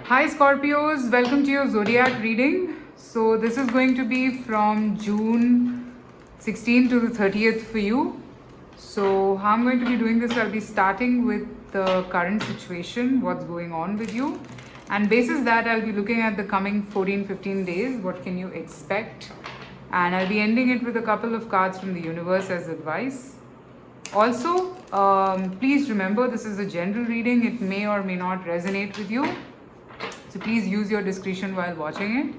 Hi Scorpios, welcome to your zodiac reading. So this is going to be from June 16th to the 30th for you. So how I'm going to be doing this, I'll be starting with the current situation, what's going on with you. And basis that, I'll be looking at the coming 14-15 days, what can you expect. And I'll be ending it with a couple of cards from the universe as advice. Also, please remember this is a general reading, it may or may not resonate with you. So please use your discretion while watching it.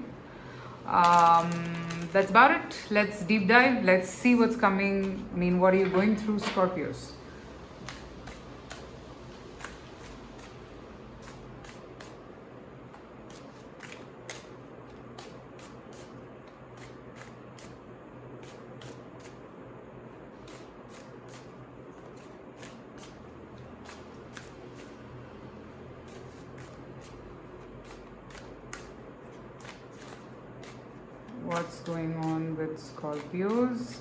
That's about it. Let's deep dive. Let's see what's coming. I mean, what are you going through, Scorpios? What's going on with Scorpios?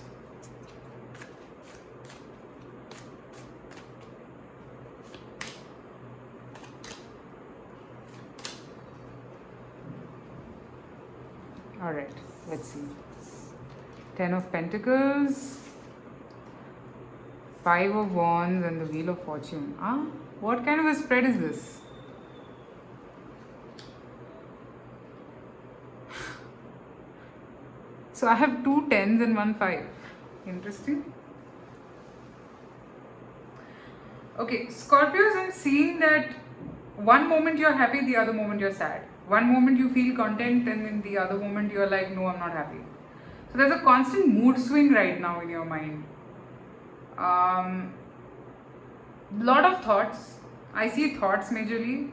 Alright, let's see. 10 of Pentacles, 5 of Wands, and the Wheel of Fortune. What kind of a spread is this? So I have 2 10s and 1 5. Interesting. Okay, Scorpios, I'm seeing that one moment you're happy, the other moment you're sad. One moment you feel content, and then the other moment you're like, no, I'm not happy. So there's a constant mood swing right now in your mind. Lot of thoughts. I see thoughts majorly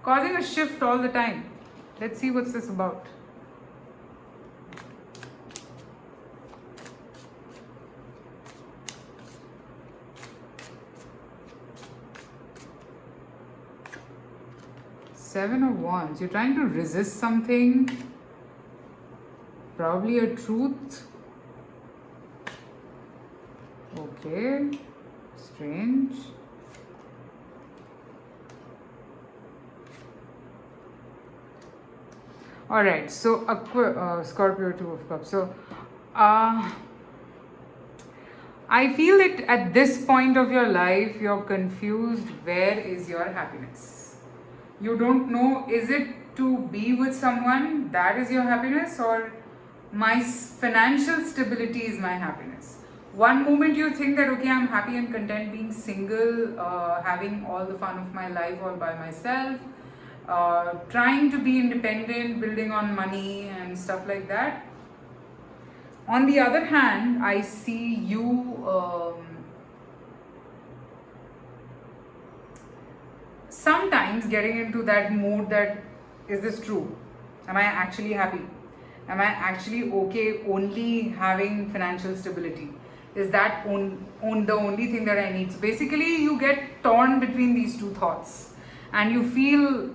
causing a shift all the time. Let's see what's this about. Seven of Wands. You're trying to resist something. Probably a truth. Okay. Strange. Alright, so Scorpio, 2 of Cups. So, I feel that at this point of your life, you're confused. Where is your happiness? You don't know, is it to be with someone that is your happiness, or my financial stability is my happiness? One moment you think that, okay, I'm happy and content being single, having all the fun of my life all by myself, trying to be independent, building on money and stuff like that. On the other hand, I see you sometimes getting into that mood that, is this true? Am I actually happy? Am I actually okay only having financial stability? Is that the only thing that I need? So basically, you get torn between these two thoughts, and you feel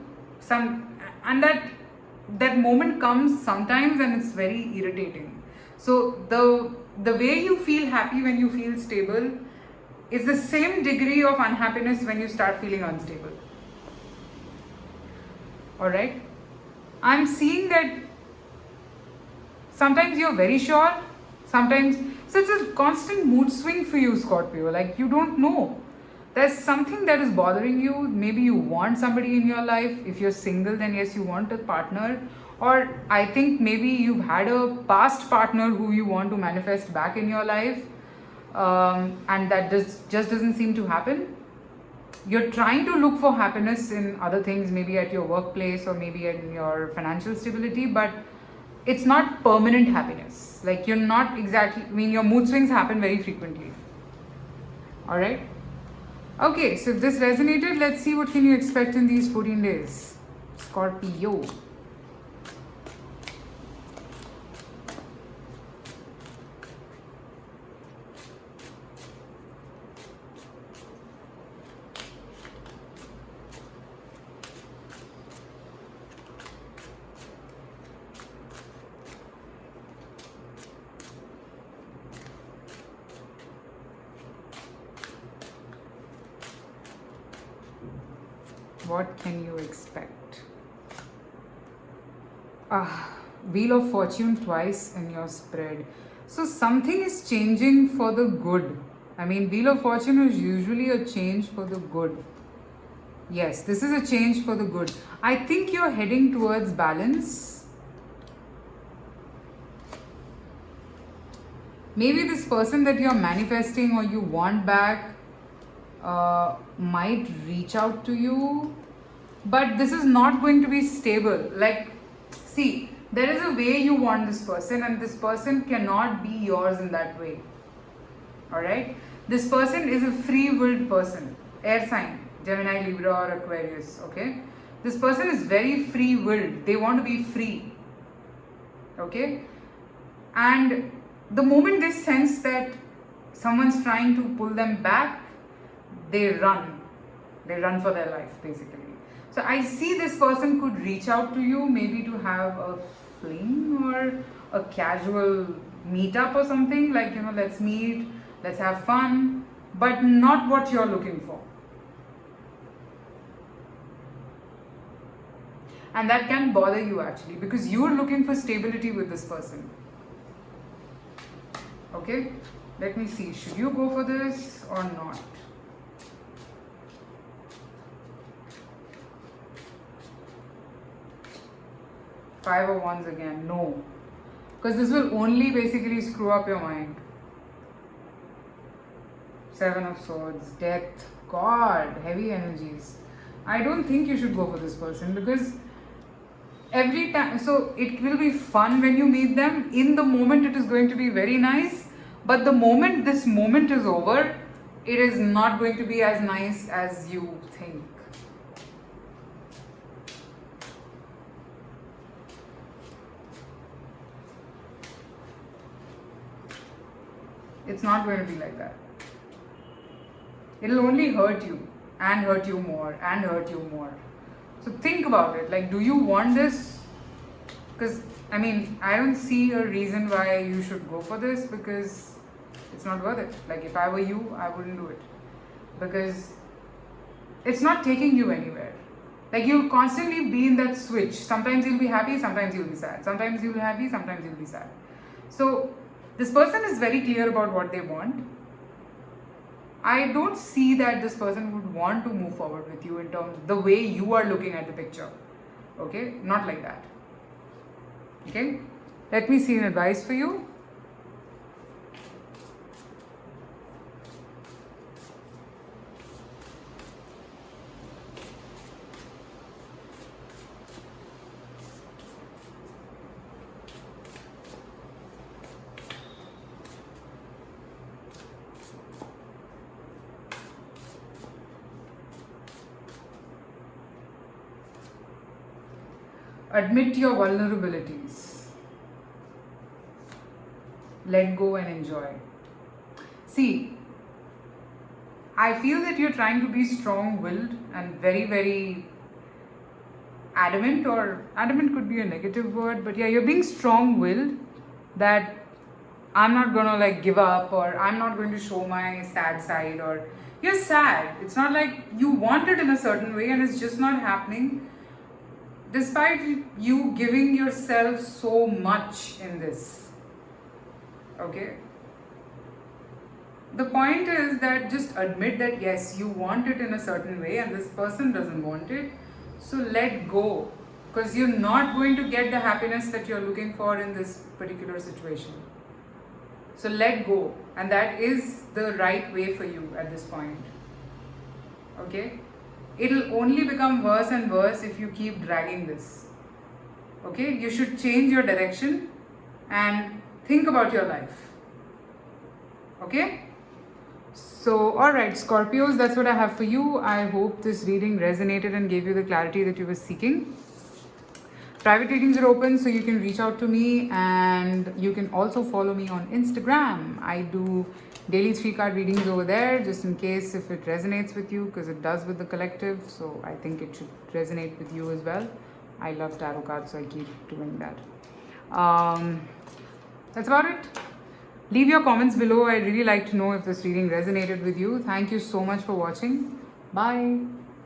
and that moment comes sometimes, and it's very irritating. So the way you feel happy when you feel stable is the same degree of unhappiness when you start feeling unstable. Alright? I'm seeing that sometimes you're very sure, sometimes. So it's a constant mood swing for you, Scorpio. Like, you don't know. There's something that is bothering you. Maybe you want somebody in your life. If you're single, then yes, you want a partner. Or I think maybe you've had a past partner who you want to manifest back in your life. And that just doesn't seem to happen. You're trying to look for happiness in other things, maybe at your workplace or maybe in your financial stability, but it's not permanent happiness. Like, you're not exactly, your mood swings happen very frequently. Alright? Okay, so if this resonated, let's see what can you expect in these 14 days. Scorpio. What can you expect? Wheel of Fortune twice in your spread. So something is changing for the good. I mean, Wheel of Fortune is usually a change for the good. Yes, this is a change for the good. I think you're heading towards balance. Maybe this person that you're manifesting or you want back might reach out to you, but this is not going to be stable. Like, see, there is a way you want this person, and this person cannot be yours in that way. Alright? This person is a free-willed person. Air sign, Gemini, Libra or Aquarius. Okay? This person is very free-willed. They want to be free. Okay? And the moment they sense that someone's trying to pull them back, they run. They run for their life, basically. So I see this person could reach out to you, maybe to have a fling or a casual meetup or something, like, you know, let's meet, let's have fun, but not what you're looking for. And that can bother you actually, because you're looking for stability with this person. Okay, let me see, should you go for this or not? Five of Wands again, no. Because this will only basically screw up your mind. Seven of Swords, Death, God, heavy energies. I don't think you should go for this person, because every time, so it will be fun when you meet them. In the moment it is going to be very nice, but the moment this moment is over, it is not going to be as nice as you think. It's not going to be like that. It'll only hurt you and hurt you more and hurt you more. So think about it. Like, do you want this? Because, I mean, I don't see a reason why you should go for this, because it's not worth it. Like, if I were you, I wouldn't do it. Because it's not taking you anywhere. Like, you'll constantly be in that switch. Sometimes you'll be happy, sometimes you'll be sad. Sometimes you'll be happy, sometimes you'll be sad. So, this person is very clear about what they want. I don't see that this person would want to move forward with you in terms of the way you are looking at the picture. Okay? Not like that. Okay? Let me see an advice for you. Admit your vulnerabilities. Let go and enjoy. See, I feel that you're trying to be strong-willed and very, very adamant, or adamant could be a negative word, but yeah, you're being strong-willed that I'm not gonna like give up, or I'm not going to show my sad side, or you're sad. It's not like you want it in a certain way and it's just not happening. Despite you giving yourself so much in this, okay? The point is that just admit that yes, you want it in a certain way and this person doesn't want it. So let go, because you're not going to get the happiness that you're looking for in this particular situation. So let go, and that is the right way for you at this point, okay? It'll only become worse and worse if you keep dragging this. Okay? You should change your direction and think about your life. Okay? So, alright, Scorpios, that's what I have for you. I hope this reading resonated and gave you the clarity that you were seeking. Private readings are open, so you can reach out to me, and you can also follow me on Instagram. I do daily 3-card readings over there, just in case if it resonates with you, because it does with the collective, so I think it should resonate with you as well. I love tarot cards, so I keep doing that. That's about it. Leave your comments below. I'd really like to know if this reading resonated with you. Thank you so much for watching. Bye.